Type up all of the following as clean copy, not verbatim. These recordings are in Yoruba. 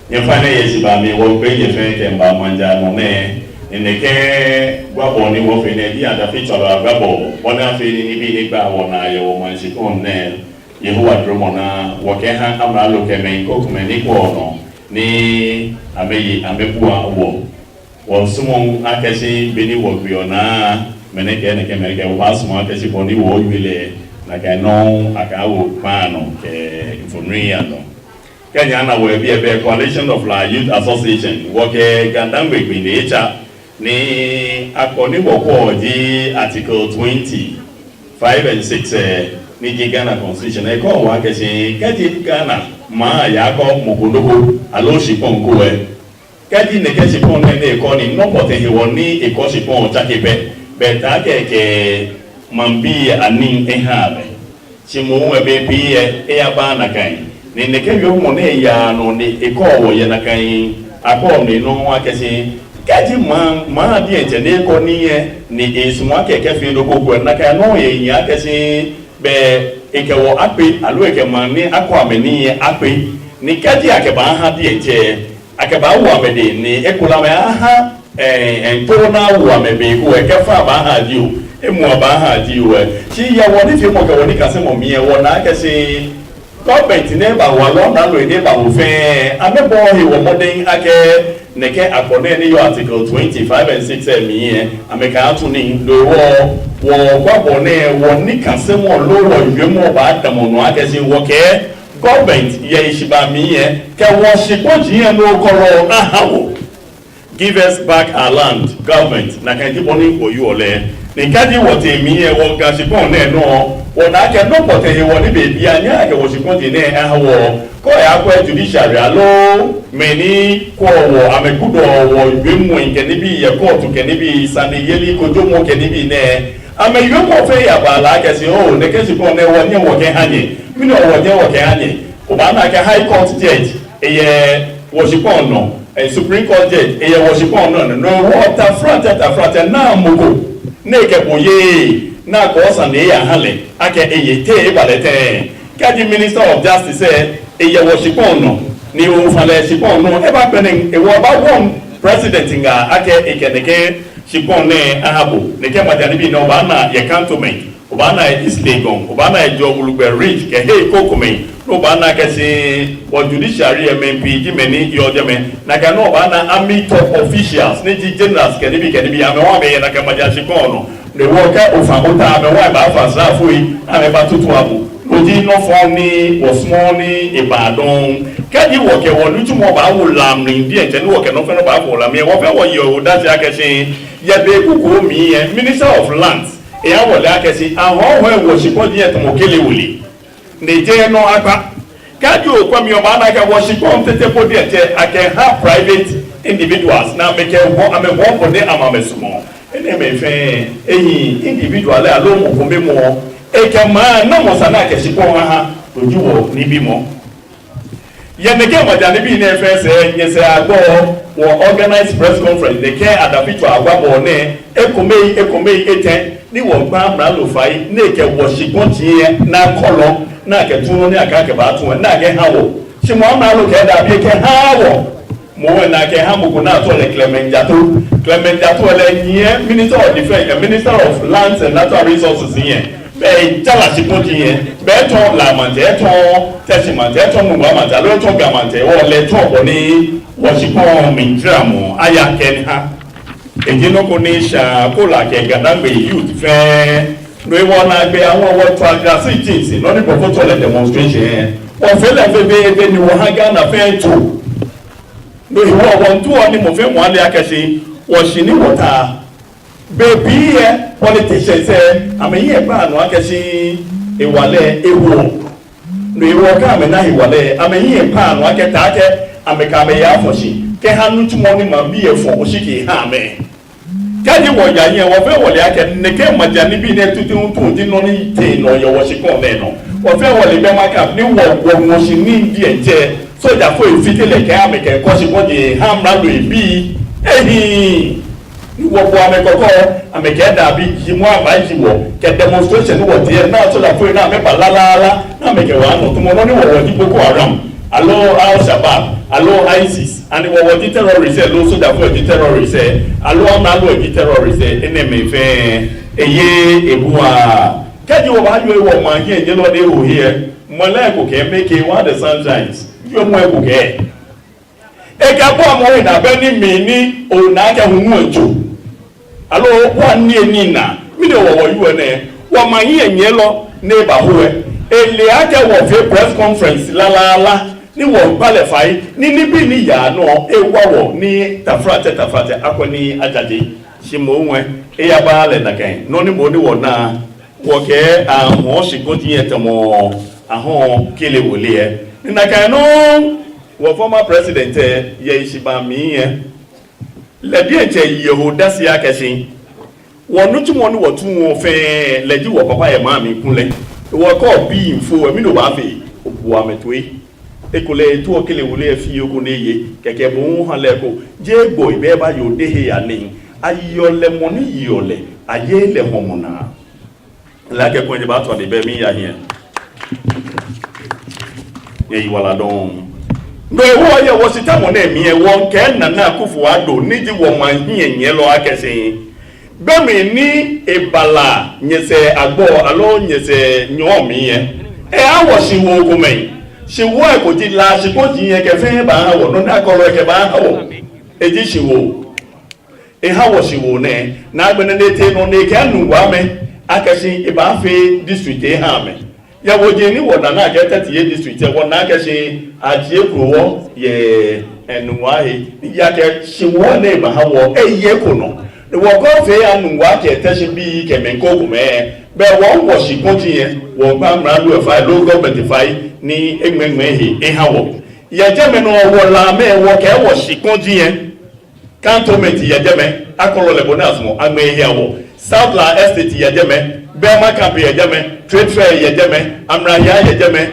Your final years by me, what bring your friend and by Manja Monet in the care Wabon, you will finish the feature of Gabo, one of the Nibi Bawana, your manship on there, Yehua Dromona, Wakaha, Amalo Kemen, Cookman, Equal, Ni Amebua War. Well, someone Akashi, Benny Wokiona, Meneke and America was Marcasi Boni War, like I know, Akao, Pano, Infoniano. Kenyana will be a coalition of la youth association. Woke Gandambe in the HR. Ni Akoni Woko, the Article 20, 5 and 6, Niji Ghana Constitution. I call Wakashi, Kaji Ghana, Ma Yako, Mukudubu, Aloshi Ponkoe. Kaji Nekeshipon and the economy, no potent he will need a Koshipon Chakipe, but Take Mambi and Ning Ehave. Chimu baby, Eabana kind. Ni nekevyo mone ya no ni eko ye na kan akọ ni no akese kaji ma di ente ne ko ni esumu akeke fi do gogo na kan no ye ya akese be ekewo ape alo eke ma ni akọ ameni ape ni kaji akeba ha di ente akeba wo amede ni ekola ma ha ento na wo amebe ko ekefa ba ha di o emu ba ha di o ti ya woni fi mo ke woni kase mo mi e wo na akese government neighbor walo na lo neighbor wo fe amebo he wo modern ake neke akone ni yo article 25 and 6 mi e ameka atu ni lo wo gbagbo ne wo ni kase mo lo wo iwe mo ba damo no ake si wo ke government ye ishiba mi e ke wo shipoji e no koro ahawo give us back our land government na kan ti boni ko you ole ni kaji wo te mi e wo ga shipon ne no wona ke no pote he woni bebi anya ke wo shipon ti ne ahawo ko ya kwa judiciary alo meni ko wo amekudo wo igbemu nke ni bi ye court ke ni bi sani yeli ko jomo ke ni bi ne ame yo ko fe ya bala ke si o ne ke shipon ne woni wo ke hanye mi no wo je wo ke hanye o ba na ke high court judge eye wo shipon no Supreme Court judge eye wo shipon no water front na mugo ne ke boye na ko san ne ya hale ake eye te balete kaji Minister of Justice say eye wo shipon no ni o fale shipon no e ba penen e wo ba won president nga ake ekeneke shipon ne ahabo ne ke madani bi no ba na ye cantonment o ba na East Legon o ba na Jogulugbe Ridge ke hey kokome no ba na ke si o judiciary MMP jimeni yo jeme na ka no ba na army top officials ne generals ke ni bi ame wa be na ka maja shipon no ne wo ka o fa ota ame wa ba fa sa fo yi ame ba tutu abu oji no fo ni osmo ni Ibadan kaji wo ke wo lutu mo ba wo lam ni di ente ni wo ke no fe no ba fo lam ye wo fe wo yo da ti akese ye be kuku mi ye Minister of Lands e ya wo la akese ahon ho wo shipon di eto mo kele wole ne je no agba kaji o kwa mi o ba na ka wo shipon tete po di ente I can have private individuals na make ho ame ho ko de amamesumo ene me fe eyin individual alo mo ko me mo e ke ma na mo sana ke shipon ha ojuwo ni bi mo ye ne ke mo ja ni bi ne fe se nye se agbo wo organize press conference de ke adafitu agwabo ne ekomei eten ni wo gba mra lo fai ne ke wo shipon ti na kolo na ke tun ni aka ke ba tun na ke hawo shi mo mra lo ke da bi ke hawo mo na ke ha mo ko na to le Clement Jato le yin Minister of Defense Minister of Lands and Natural Resources yin be jala shipon ti yin be to la mante to testament to mo ba mante lo to ga mante wo le to bo ni wo shipon mi dramo aya ken ha ejino ko ni sha ko la ke Gadangbe youth fe no e wona gbe awon wo to agrasi things no ni before to le demonstration o fe le be ni wo ha ga na fe to no he won to oni mo fe mo ale akese wo shi ni water baby here politicians say ameyi e ba no akese ewale ewo no ewo ka me na ewale ameyi e pa no aketa ake ameka me ya foshi ke hanu tumo ni ma bi e fo o shiki ha me kaji wo ya yen wo fe wole ake ne ke majani bi ne tutun tun di no ni te no yo wo shi kon le no wo fe wole be maka ni wo mo shi ni di enje soja fo ifitele ke ameke ko shi ko di hamra lo bi ehi ni wo bo amekoko ameke da bi jimu aba jiwo ke demonstration wo die na soja fo na me pa la na ameke wa no tumo no ni wo di Boko Haram alo Al-Shabaab, alo ISIS, and what the terrorists say, also that for the terrorists say, alo amalo the terrorists say, enemy fe, eye ebua. Can you have you one man here, you know they will hear, Malako can make it one of the sunshines. You are more okay. Ekapo mo na beni mini o na ka hu nju. Alo one near Nina, me do what you ne. Wa man here nyelo neighborhood. Ele aka wo fe press conference la ni wo qualify ni bi ni ya no ewa wo ni tafrate akoni ajaje shimo nwe e ya ba le na kan no ni mo ni wo na wo ke ahon shigonti etemo ahon kele wole e ni na kan no wo former president ye ishiba mi ye le bi enche yehoda si akesi wo no tumo ni wo tun wo fe leji wo papa ye ma mi kunle wo ko bi info mi no ba fe obu ametwe ekole tu okele wole fi yoko neye keke bo han leko je gbo ibe ba yo dehe ya ni ayole moni yole ayele homona la ke ko je ba to de be mi ya hia ye wala don no wo ye wo sita mo na mi e won ke na na kufu ado ni ji wo man hie nye lo akese be mi ni ebala nyese agbo alo nyese nyomi ye e awo si wo ko men she wo ko ti la she ko ti yen ke fe ba wo no na ko lo ke ba wo e ji she wo e ha wo she wo ne na gbe ne te no ne ke anu wa me akashi e ba fe district e ha me ya wo je ni wo na ke tete ye district e wo na ke she aje kuro wo ye enu wa he ya ke she wo ne ba ha wo e ye ko no wo ko fe anu wa ke te she bi ke men ko ku me be wo wo she ko ti yen wo ba mra lu e fa lo government fa ni egmenme he ehawo ya jeme no wo la me wo ke wo shikonji yen cantonment ya jeme akolo le bonus mo agme ehawo south la estate ya jeme bema camp ya jeme trade fair ya jeme amra ya jeme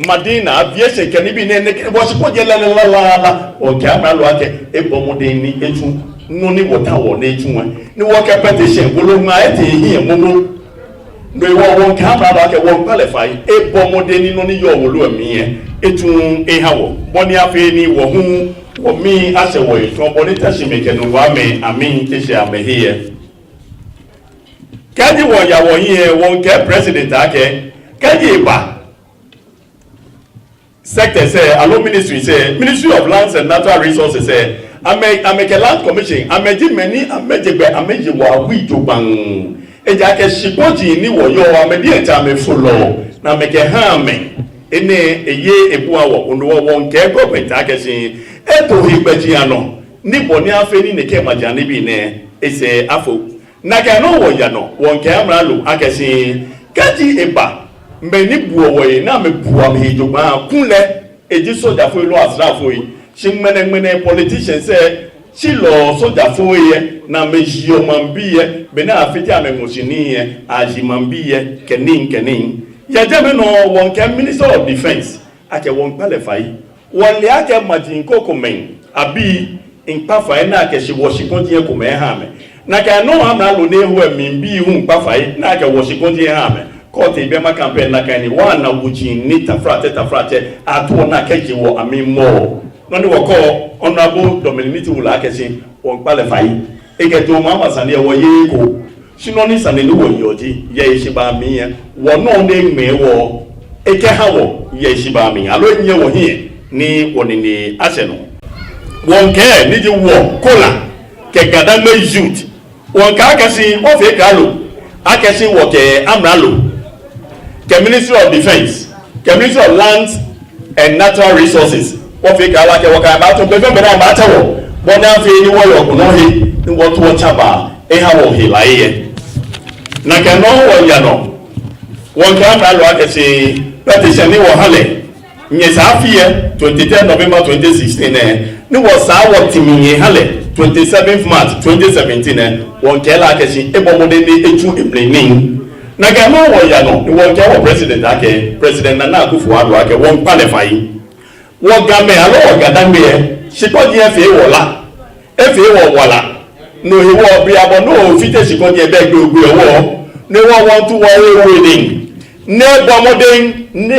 madina aviation ke ni bi ne wo shikonji la o ke amra lo ake ebomode ni etu no ni wota wo na etu ni wo ke petition bolonga ete hi emomo no wo camera ba ke wo qualify e bomode ni no ni yo wolu ami e etun e hawo boni afi ni wo hu wo mi ase wo eto boni tashi me ke no wa me ami tese amehiye kaji wo ya wo yin wo ke president ake kaji ba sector say allo ministry say Ministry of Lands and Natural Resources say ameke land commission ameji meni amejegbe ameji wa wi to bang eja ke shipoji ni wo yo amedi enta me follow na meke ha me ene eye ebu awo onwo won ke government akesin eto higbeji ano ni boni afeni ne ke majani bi ne ese afo na ke no wo ya no won ke amra lo akesin kaji eba mbe ni buo wo yi na me buo me hijogba kunle eji soja fo lo asra fo yi shimene politicians say chilo soja fo ye na mejio mambiye bena afiti amemoshini ye ajimambiye kenin ya jeme no won ke Minister of Defense ake won qualify won le ake majinko komen abi inpafa na ake shi woshikonti ye komen ha me na ka no amra lo ne hu embi hu inpafa na ake woshikonti ye ha me kote ibe ma campaign na kan ni wana wuji ni tafrate atu na keji wo amimo no ni woko honorable Dominiti wula akesi won qualify egeto mama sane wo yeko sinoni sane ni wo yoji ye ishiba mi ye wo no ne me wo eke hawo ye ishiba mi alo nye wo hie ni wonini aseno won ke ni ji wo kola ke gadagbe youth won ka akesi wo fe kalo akesi wo ke amralo ke Ministry of Defense ke Ministry of Lands and Natural Resources wọ́n fi kà lákẹ́ wọ́n kà bá tó gbẹ́gbẹ́ bẹ̀rẹ̀ àwọn àtẹ̀wọ̀ wọ́n náà fi ní wọ́n yọ ọ̀gbọ̀n he ní wọ́n tó wọ́n chábà ẹ̀hà wọ̀ he láyé yẹ. Nàkẹ́ náà wọ̀ yànà wọ́n kà á lọ akẹ́sẹ̀ pẹ́tíṣẹ̀ ní wọ́n halẹ̀ nyẹ sáà fi yẹ 23 November 2016 ẹ̀ ní wọ́n sáà wọ̀ tìmì yẹn halẹ̀ 27 March 2017 ẹ̀ wọ́n kẹ́ lákẹ́sẹ̀ ẹ̀bọ̀mọdé ní etu ìbìrìnì. Nàkẹ́ náà wọ̀ yànà ní wọ́n kẹ́ wọ̀ president Nana Akufo-Addo akẹ́ wọ́n qualify wọ́n ga mẹ́ alọ́ wọ́n ga dágbé yẹ ṣìkọ́jì ẹ̀fẹ̀ wọ̀lá ẹ̀fẹ̀ wọ̀wọ̀lá ní òhìwọ́ bí abọ́ ní òfìtẹ́ ṣìkọ́jì ẹ̀bẹ́ gbogbo ẹ̀wọ́ ní wọ́n wọ́n tún wọ́n wéwé ní ẹgbọ́mọdé ní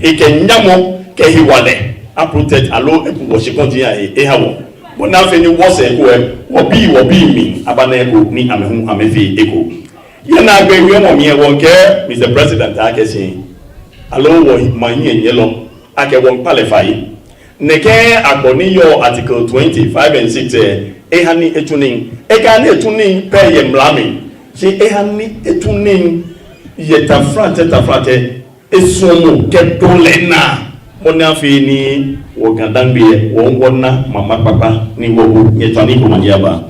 ìkẹ̀ nyámọ́ kehiwale a protect alo epu wo shikonti ya e hawo bona fe ni wo se ko e obi mi abana eko ni amehu amefi eko ye na agbe wi mo mi e won ke Mr. President akesi alo wo manye yelo ake won qualify neke agboni yo article 25 and 6 ehani etunin egani etunin pe ye mlami si ehani etunin ye tafrate esomo ke dolena mona fi ni wo gandangbe wo ngona mama papa ni wo ye tani ko maniaba